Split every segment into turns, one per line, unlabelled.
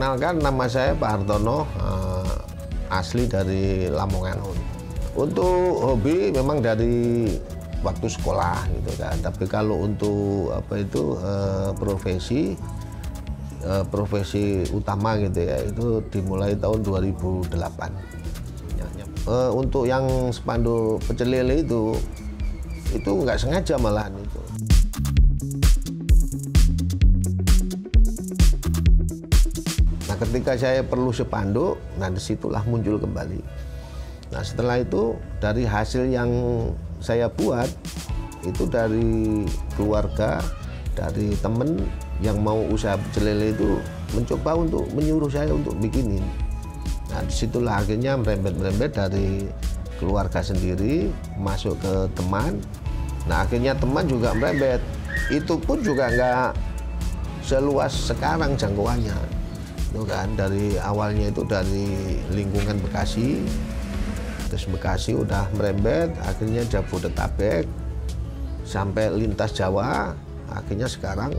Perkenalkan, nama saya Pak Hartono, asli dari Lamongan. Untuk hobi memang dari waktu sekolah gitu kan. Tapi kalau untuk profesi utama gitu ya, itu dimulai tahun 2008. Untuk yang spanduk pecel lele itu nggak sengaja malahan itu. Nah, ketika saya perlu spanduk, nah disitulah muncul kembali. Nah, setelah itu dari hasil yang saya buat itu dari keluarga, dari temen yang mau usaha pecel lele itu mencoba untuk menyuruh saya untuk bikinin. Nah, disitulah akhirnya merembet dari keluarga sendiri masuk ke teman. Nah, akhirnya teman juga merembet. Itu pun juga nggak seluas sekarang jangkauannya. Itu kan dari awalnya itu dari lingkungan Bekasi, terus Bekasi udah merembet, akhirnya Jabodetabek sampai lintas Jawa, akhirnya sekarang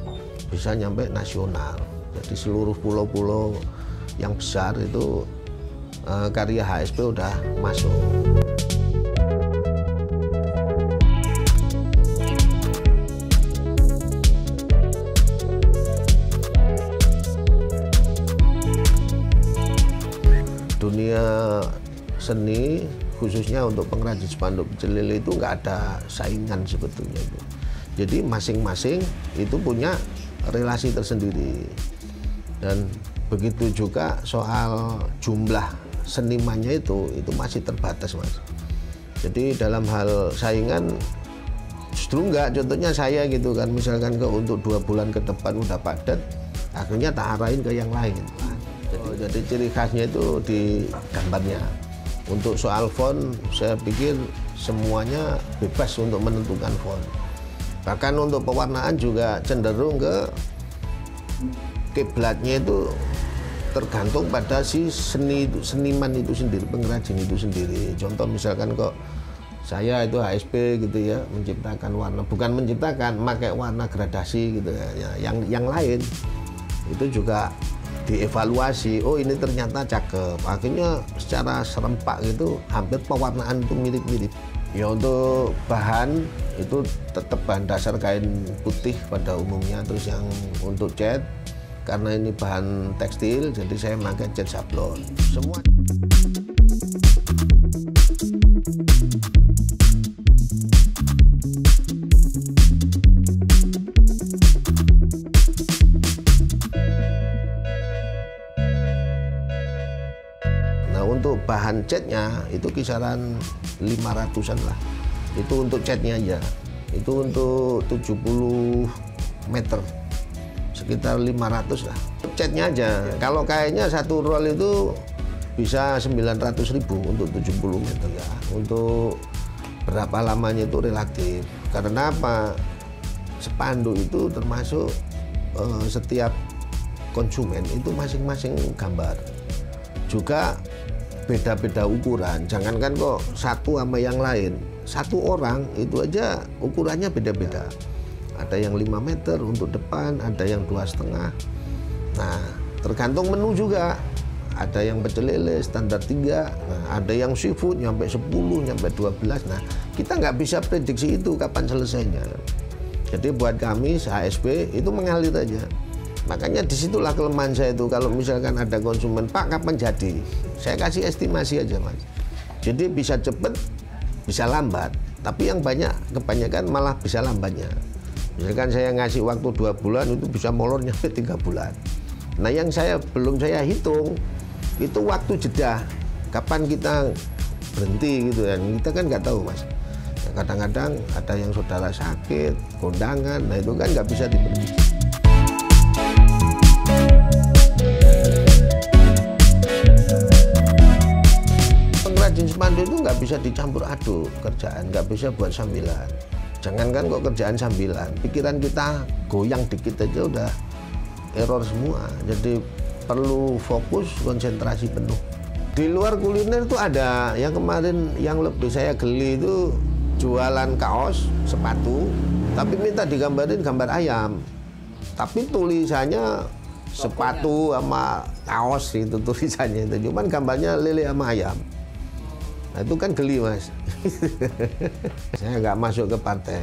bisa nyampe nasional. Jadi seluruh pulau-pulau yang besar itu karya HSP udah masuk. Dunia seni khususnya untuk pengrajin spanduk pecel lele itu nggak ada saingan sebetulnya itu. Jadi masing-masing itu punya relasi tersendiri, dan begitu juga soal jumlah senimannya itu masih terbatas, Mas. Jadi dalam hal saingan justru nggak, contohnya saya gitu kan, misalkan untuk 2 bulan ke depan udah padat, akhirnya tak arahin ke yang lain. Jadi ciri khasnya itu di gambarnya. Untuk soal font, saya pikir semuanya bebas untuk menentukan font. Bahkan untuk pewarnaan juga cenderung ke kiblatnya itu tergantung pada si seniman itu sendiri, pengrajin itu sendiri. Contoh misalkan kok saya itu HSP gitu ya, menciptakan warna, bukan menciptakan, pakai warna gradasi gitu ya. Yang lain itu juga dievaluasi, oh ini ternyata cakep, akhirnya secara serempak gitu hampir pewarnaan itu mirip-mirip. Ya untuk bahan itu tetap bahan dasar kain putih pada umumnya, terus yang untuk cat karena ini bahan tekstil jadi saya pakai cat sablon semua. Untuk bahan catnya itu kisaran 500-an lah. Itu untuk catnya aja. Itu untuk 70 meter. Sekitar 500 lah. Catnya aja. Kalau kainnya satu roll itu bisa 900.000 untuk 70 meter ya. Untuk berapa lamanya itu relatif. Karena apa? Spanduk itu termasuk setiap konsumen itu masing-masing gambar. Juga beda-beda ukuran, jangankan kok satu sama yang lain, satu orang itu aja ukurannya beda-beda. Ada yang 5 meter untuk depan, ada yang 2,5. Nah, tergantung menu juga. Ada yang pecel lele standar 3, nah, ada yang seafood nyampe 10, nyampe 12. Nah, kita nggak bisa prediksi itu kapan selesainya. Jadi buat kami HSP itu mengalir aja. Makanya disitulah kelemahan saya itu, kalau misalkan ada konsumen, Pak kapan jadi? Saya kasih estimasi aja, Mas. Jadi bisa cepet, bisa lambat. Tapi yang kebanyakan malah bisa lambatnya. Misalkan saya ngasih waktu 2 bulan, itu bisa molor nyampe 3 bulan. Nah yang belum saya hitung, itu waktu jeda. Kapan kita berhenti gitu kan. Kita kan nggak tahu, Mas. Kadang-kadang ada yang saudara sakit, kondangan, nah itu kan nggak bisa diprediksi. Pengrajin spanduk itu nggak bisa dicampur aduk kerjaan, nggak bisa buat sambilan. Jangankan kok kerjaan sambilan, pikiran kita goyang dikit aja udah error semua. Jadi perlu fokus, konsentrasi penuh. Di luar kuliner itu ada, yang kemarin yang lebih saya geli itu jualan kaos, sepatu, tapi minta digambarin gambar ayam. Tapi tulisannya sepatu sama kaos itu tulisannya itu. Cuman gambarnya lele sama ayam. Nah, itu kan geli, Mas. Saya nggak masuk ke partai.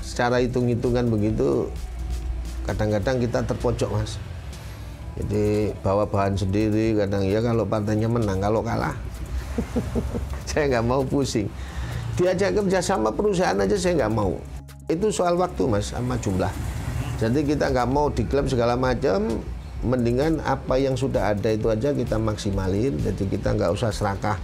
Secara hitung-hitungan begitu, kadang-kadang kita terpojok, Mas. Jadi bawa bahan sendiri, kadang ya kalau partainya menang, kalau kalah. Saya nggak mau pusing. Diajak kerjasama perusahaan aja saya nggak mau. Itu soal waktu, Mas, sama jumlah. Jadi kita nggak mau diklaim segala macam, mendingan apa yang sudah ada itu aja kita maksimalin. Jadi kita nggak usah serakah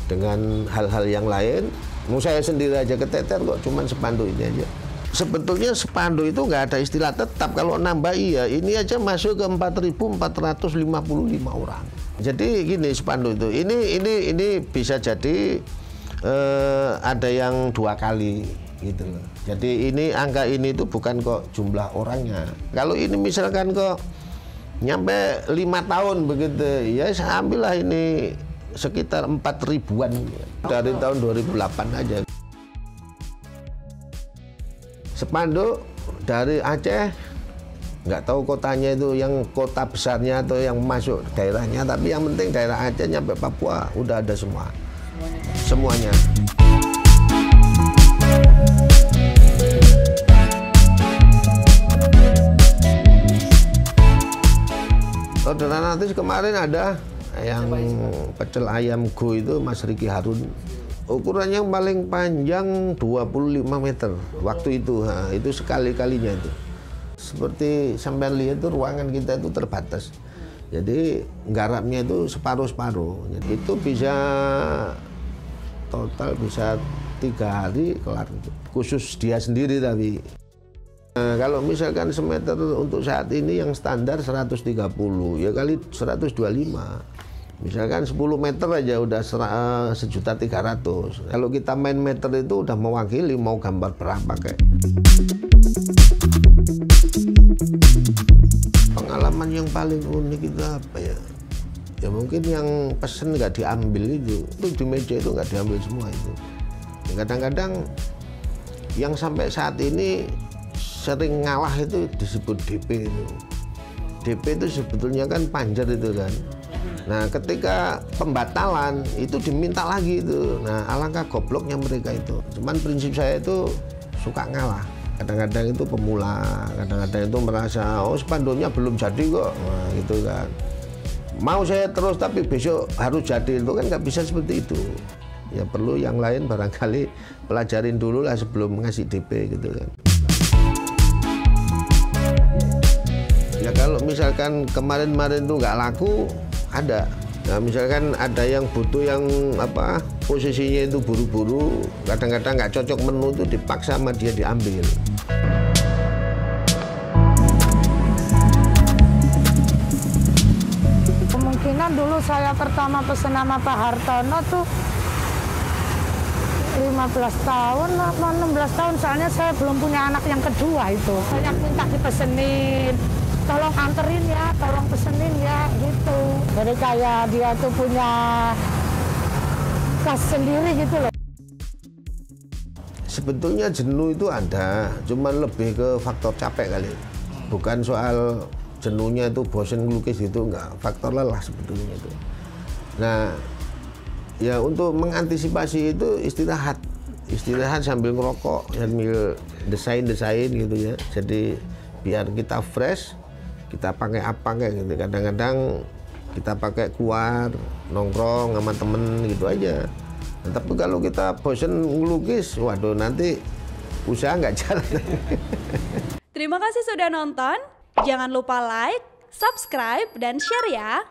dengan hal-hal yang lain. Mau saya sendiri aja keteter kok, cuman spanduk ini aja. Sebetulnya spanduk itu nggak ada istilah tetap. Kalau nambah iya, ini aja masuk ke 4.455 orang. Jadi gini spanduk itu, ini bisa jadi ada yang 2 kali gitu loh. Jadi ini angka ini itu bukan kok jumlah orangnya. Kalau ini misalkan kok nyampe 5 tahun begitu, ya saya ambillah ini sekitar 4.000-an dari tahun 2008 aja. Spanduk dari Aceh, nggak tahu kotanya itu yang kota besarnya atau yang masuk daerahnya, tapi yang penting daerah Aceh nyampe Papua udah ada semua. Semuanya. Saudara nanti kemarin ada yang pecel ayam go itu Mas Riki Harun, ukurannya yang paling panjang 25 meter waktu itu. Nah, itu sekali-kalinya itu. Seperti sampai lihat itu ruangan kita itu terbatas. Jadi garapnya itu separuh-separuh. Jadi itu bisa total bisa 3 hari kelar. Khusus dia sendiri tapi. Nah, kalau misalkan semeter untuk saat ini yang standar 130, ya kali 125. Misalkan 10 meter aja udah 1.300.000. Kalau kita main meter itu udah mewakili mau gambar berapa kayak. Pengalaman yang paling unik itu apa ya? Ya mungkin yang pesen nggak diambil itu di meja itu nggak diambil semua itu. Kadang-kadang yang sampai saat ini sering ngalah itu disebut DP itu. DP itu sebetulnya kan panjer itu kan. Nah, ketika pembatalan itu diminta lagi itu. Nah, alangkah gobloknya mereka itu. Cuman prinsip saya itu suka ngalah. Kadang-kadang itu pemula, kadang-kadang itu merasa oh spanduknya belum jadi kok. Nah, gitu kan. Mau saya terus tapi besok harus jadi, itu kan nggak bisa seperti itu. Ya perlu yang lain barangkali pelajarin dulu lah sebelum ngasih DP gitu kan. Ya kalau misalkan kemarin-kemarin itu nggak laku, ada. Nah, misalkan ada yang butuh yang apa posisinya itu buru-buru, kadang-kadang nggak cocok menu itu dipaksa sama dia diambil.
Kemungkinan dulu saya pertama pesen sama Pak Hartono tuh 15 tahun atau 16 tahun, soalnya saya belum punya anak yang kedua itu. Banyak minta dipesenin, tolong anterin ya, tolong pesenin ya, gitu. Jadi kayak dia tuh punya kas sendiri gitu loh.
Sebetulnya jenuh itu ada, cuman lebih ke faktor capek kali. Bukan soal jenuhnya itu bosen ngelukis itu, enggak. Faktor lelah sebetulnya itu. Nah, ya untuk mengantisipasi itu istirahat. Istirahat sambil ngerokok, sambil desain-desain gitu ya. Jadi biar kita fresh, kita pakai apa kayak gitu. Kadang-kadang kita pakai keluar, nongkrong sama temen gitu aja. Nah, tapi kalau kita bosen ngelukis, waduh nanti usaha nggak jalan.
Terima kasih sudah nonton. Jangan lupa like, subscribe, dan share ya.